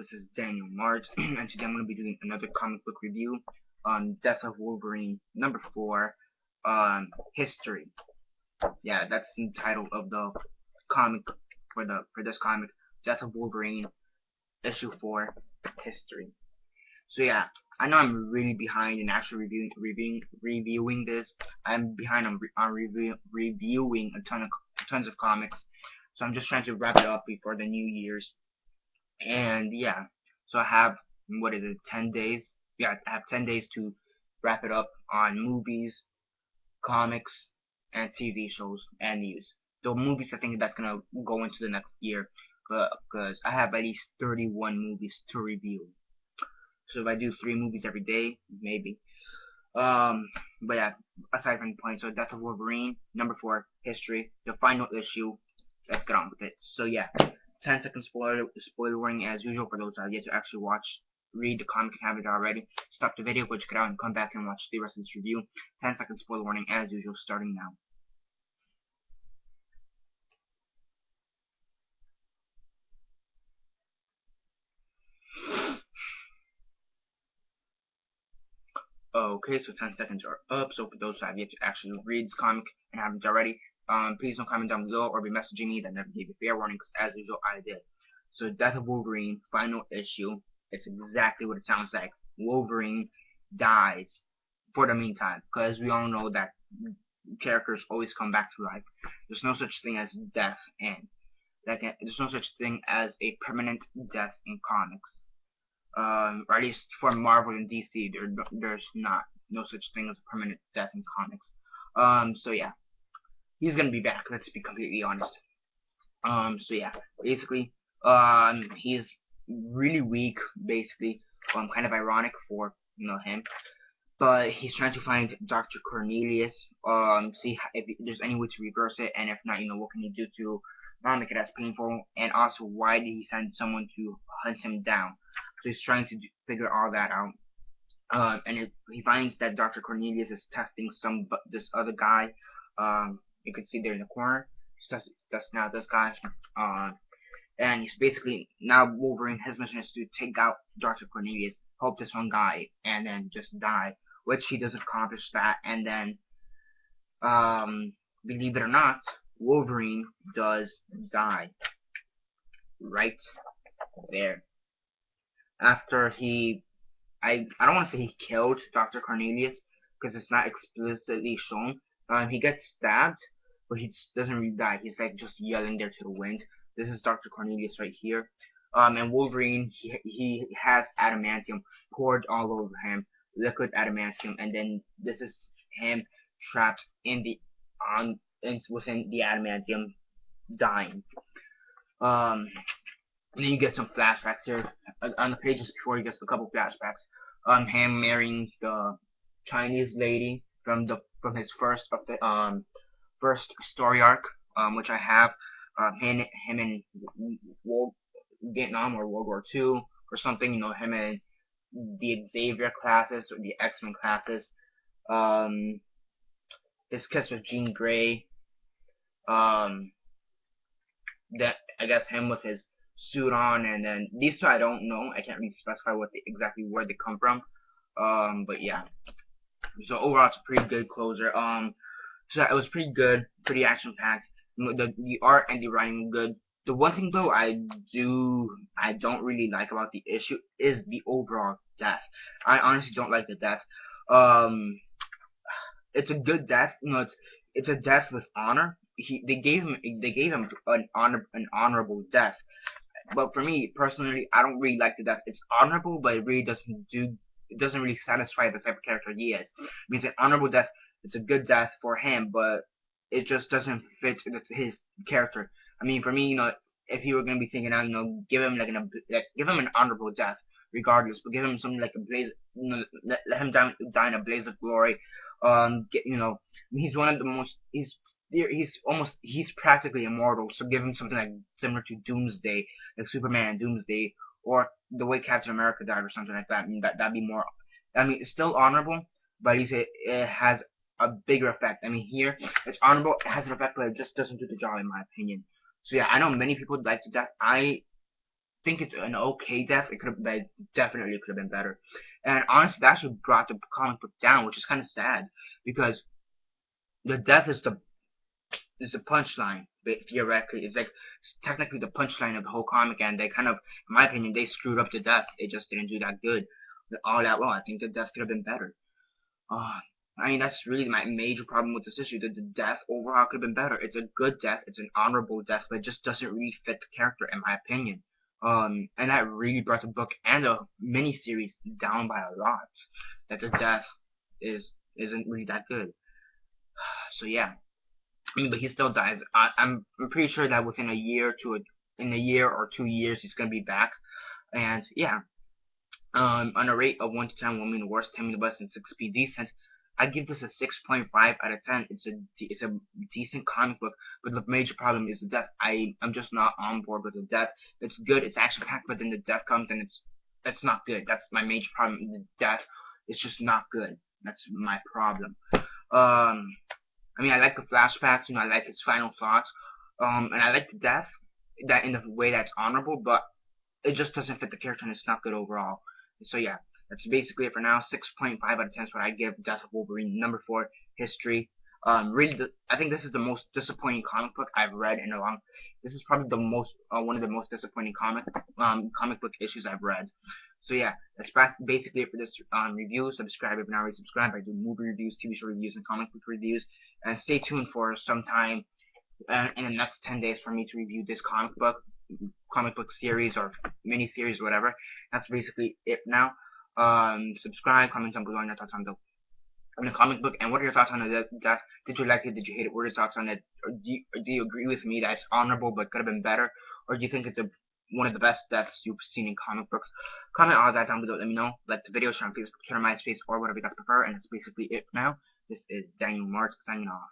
This is Daniel Mart, and today I'm going to be doing another comic book review on Death of Wolverine number 4, History. Yeah, that's the title of the comic for this comic, Death of Wolverine issue 4, History. So yeah, I know I'm really behind in actually reviewing this. I'm behind on reviewing tons of comics, so I'm just trying to wrap it up before the New Year's. And yeah, so I have, what is it, 10 days? Yeah, I have 10 days to wrap it up on movies, comics, and TV shows and news. The movies, I think that's gonna go into the next year, because I have at least 31 movies to review. So if I do 3 movies every day, maybe. But yeah, aside from the point, so Death of Wolverine, number 4, History, the final issue. Let's get on with it. So yeah, 10-second spoiler warning as usual for those that have yet to actually read the comic and have it already. Stop the video, go check it out, and come back and watch the rest of this review. 10-second spoiler warning as usual, starting now. Okay, so 10 seconds are up. So for those that have yet to actually read this comic and haven't already, please don't comment down below or be messaging me that never gave you fair warning, because as usual I did. So Death of Wolverine, final issue. It's exactly what it sounds like. Wolverine dies for the meantime, because we all know that characters always come back to life. There's no such thing as death, and there's no such thing as a permanent death in comics. Or at least for Marvel and DC, there's no such thing as a permanent death in comics. So yeah, he's gonna be back. Let's be completely honest. So yeah, basically, he's really weak. Basically, kind of ironic for him. But he's trying to find Dr. Cornelius, see if there's any way to reverse it, and if not, what can he do to not make it as painful, and also why did he send someone to hunt him down? So he's trying to figure all that out. And he finds that Dr. Cornelius is testing this other guy. You can see there in the corner. That's now this guy. And he's basically, now Wolverine, his mission is to take out Dr. Cornelius, help this one guy, and then just die. Which he does accomplish that, and then, believe it or not, Wolverine does die. Right there. After I don't want to say he killed Dr. Cornelius, because it's not explicitly shown. He gets stabbed, but he doesn't really die. He's like just yelling there to the wind. This is Dr. Cornelius right here. And Wolverine, he has adamantium poured all over him, liquid adamantium, and then this is him trapped in within the adamantium, dying. And then you get some flashbacks here on the pages before. You get a couple flashbacks. Him marrying the Chinese lady from his first story arc, which I have. Him in Vietnam or World War II or something. Him in the Xavier classes or the X-Men classes. His kiss with Jean Grey. That I guess him with his suit on, and then these two I don't know. I can't really specify exactly where they come from. But yeah. So overall, it's a pretty good closer. So it was pretty good, pretty action packed. The art and the writing were good. The one thing though I don't really like about the issue is the overall death. I honestly don't like the death. It's a good death. It's a death with honor. They gave him an honorable death. But for me personally, I don't really like the death. It's honorable, but it really doesn't really satisfy the type of character he is. It means an honorable death. It's a good death for him, but it just doesn't fit his character. I mean, for me, if you were gonna be thinking out, give him give him an honorable death, regardless, but give him something like a blaze, let him die in a blaze of glory. He's one of the most, he's practically immortal. So give him something like similar to Doomsday, like Superman and Doomsday, or the way Captain America died, or something like that. I mean, that'd be more. I mean, it's still honorable, but it has a bigger effect. I mean, here it's honorable, it has an effect, but it just doesn't do the job in my opinion. So yeah, I know many people like the death. I think it's an okay death. It could have definitely could have been better. And honestly, that actually brought the comic book down, which is kind of sad because the death is the punchline. Theoretically, it's like technically the punchline of the whole comic, and they kind of, in my opinion, they screwed up the death. It just didn't do that good, all that well. I think the death could have been better. Uh, I mean, that's really my major problem with this issue. That the death overall could have been better. It's a good death. It's an honorable death, but it just doesn't really fit the character, in my opinion. And that really brought the book and the miniseries down by a lot. That the death isn't really that good. So yeah, I mean, but he still dies. I'm pretty sure that within in a year or 2 years, he's gonna be back. And yeah, on a rate of 1 to 10, 1 being the worst, 10 being the best, and 6 being decent, I'd give this a 6.5 out of 10. It's a decent comic book, but the major problem is the death. I'm just not on board with the death. It's good, it's action packed, but then the death comes and that's not good. That's my major problem. The death is just not good. That's my problem. I mean, I like the flashbacks. I like his final thoughts. And I like the death that in the way that's honorable, but it just doesn't fit the character and it's not good overall. So yeah, that's basically it for now. 6.5 out of 10 is what I give Death of Wolverine. Number 4, History. Really, I think this is the most disappointing comic book I've read in a long. This is probably the most one of the most disappointing comic book issues I've read. So yeah, that's basically it for this review. Subscribe if you're not already subscribed. I do movie reviews, TV show reviews, and comic book reviews. And stay tuned for some time in the next 10 days for me to review this comic book series or mini series or whatever. That's basically it now. Subscribe, comment down below your thoughts on the comic book, and what are your thoughts on the death? Did you like it? Did you hate it? What are your thoughts on it? Or do you agree with me that it's honorable but could have been better? Or do you think it's one of the best deaths you've seen in comic books? Comment all that down below. Let me know. Like the video, share on Facebook, Twitter, MySpace, or whatever you guys prefer. And that's basically it now. This is Daniel Mart signing off.